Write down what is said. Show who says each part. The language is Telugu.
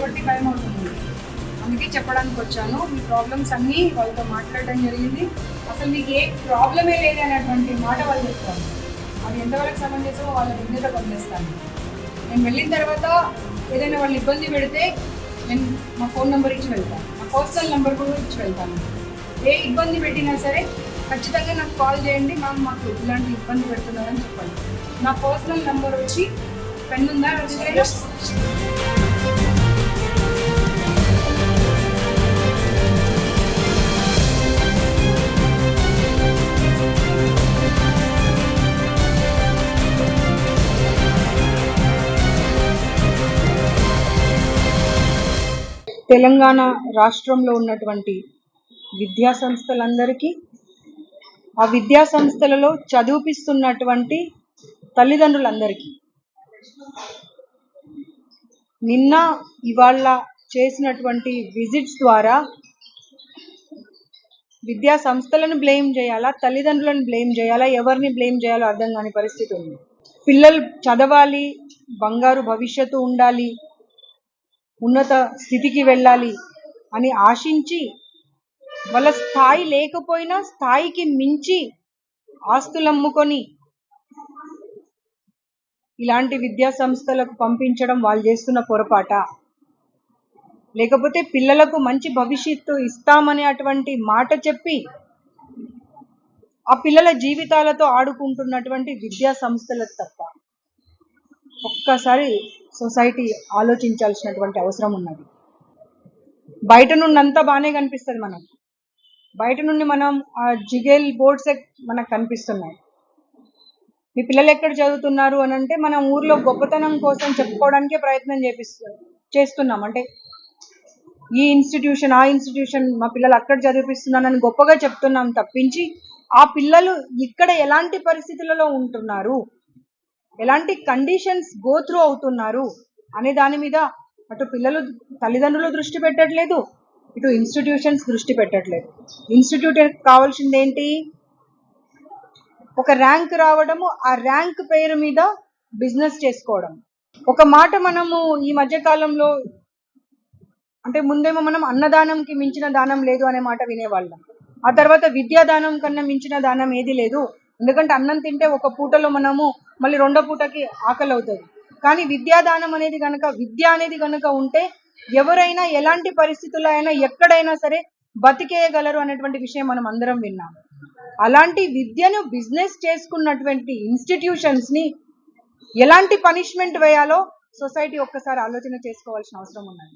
Speaker 1: బట్టి భయం అవుతుంది. అందుకే చెప్పడానికి వచ్చాను. మీ ప్రాబ్లమ్స్ అన్నీ వాళ్ళతో మాట్లాడడం జరిగింది. అసలు మీకు ఏ ప్రాబ్లమే లేదనేటువంటి మాట వాళ్ళు చెప్తాను. అది ఎంతవరకు సమంజసమో వాళ్ళ విజ్ఞత వదిలేస్తాను. నేను వెళ్ళిన తర్వాత ఏదైనా వాళ్ళు ఇబ్బంది పెడితే నేను మా ఫోన్ నెంబర్ ఇచ్చి వెళ్తాను, మా పర్సనల్ నెంబర్ కూడా ఇచ్చి వెళ్తాను. ఏ ఇబ్బంది పెట్టినా సరే ఖచ్చితంగా నాకు కాల్ చేయండి, మాకు ఇలాంటి ఇబ్బంది పెడుతున్నారని చెప్పండి. నా పర్సనల్ నెంబర్ వచ్చి పెన్ ఉందా రజిత? తెలంగాణ రాష్ట్రంలో ఉన్నటువంటి విద్యా సంస్థలందరికీ, ఆ విద్యా సంస్థలలో చదివిపిస్తున్నటువంటి తల్లిదండ్రులందరికీ నిన్న ఇవాళ చేసినటువంటి విజిట్స్ ద్వారా విద్యా సంస్థలను బ్లేమ్ చేయాలా, తల్లిదండ్రులను బ్లేమ్ చేయాలా, ఎవరిని బ్లేమ్ చేయాలో అర్థం కాని పరిస్థితి ఉంది. పిల్లలు చదవాలి, బంగారు భవిష్యత్తు ఉండాలి, ఉన్నత స్థితికి వెళ్ళాలి అని ఆశించి వాళ్ళ స్థాయి లేకపోయినా స్థాయికి మించి ఆస్తులు అమ్ముకొని ఇలాంటి విద్యా సంస్థలకు పంపించడం వాళ్ళు చేస్తున్న పొరపాట? లేకపోతే పిల్లలకు మంచి భవిష్యత్తు ఇస్తామనే అటువంటి మాట చెప్పి ఆ పిల్లల జీవితాలతో ఆడుకుంటున్నటువంటి విద్యా సంస్థలకు తప్ప? ఒక్కసారి సొసైటీ ఆలోచించాల్సినటువంటి అవసరం ఉన్నది. బయట నుండి అంతా బాగానే కనిపిస్తుంది మనకు, బయట నుండి మనం ఆ జిగేల్ బోర్డ్స్ మనకు కనిపిస్తున్నాయి. మీ పిల్లలు ఎక్కడ చదువుతున్నారు అని అంటే మనం ఊర్లో గొప్పతనం కోసం చెప్పుకోవడానికే ప్రయత్నం చేస్తున్నాం. అంటే ఈ ఇన్స్టిట్యూషన్ ఆ ఇన్స్టిట్యూషన్ మా పిల్లలు అక్కడ చదివిపిస్తున్నానని గొప్పగా చెప్తున్నాం తప్పించి ఆ పిల్లలు ఇక్కడ ఎలాంటి పరిస్థితులలో ఉంటున్నారు, ఎలాంటి కండిషన్స్ గో త్రూ అవుతున్నారు అనే దాని మీద అటు పిల్లలు తల్లిదండ్రులు దృష్టి పెట్టట్లేదు, ఇటు ఇన్స్టిట్యూషన్స్ దృష్టి పెట్టట్లేదు. ఇన్స్టిట్యూట్ కావాల్సింది ఏంటి? ఒక ర్యాంక్ రావడము, ఆ ర్యాంక్ పేరు మీద బిజినెస్ చేసుకోవడం. ఒక మాట మనము ఈ మధ్య కాలంలో అంటే ముందేమో మనం అన్నదానంకి మించిన దానం లేదు అనే మాట వినేవాళ్ళం. ఆ తర్వాత విద్యాదానం కన్నా మించిన దానం ఏది లేదు, ఎందుకంటే అన్నం తింటే ఒక పూటలో మనము మళ్ళీ రెండో పూటకి ఆకలి అవుతుంది. కానీ విద్యాదానం అనేది కనుక, విద్య అనేది కనుక ఉంటే ఎవరైనా ఎలాంటి పరిస్థితుల్లో అయినా ఎక్కడైనా సరే బతికేయగలరు అనేటువంటి విషయం మనం అందరం విన్నాం. అలాంటి విద్యను బిజినెస్ చేసుకున్నటువంటి ఇన్స్టిట్యూషన్స్ ని ఎలాంటి పనిష్మెంట్ వేయాలో సొసైటీ ఒక్కసారి ఆలోచన చేసుకోవాల్సిన అవసరం ఉన్నది.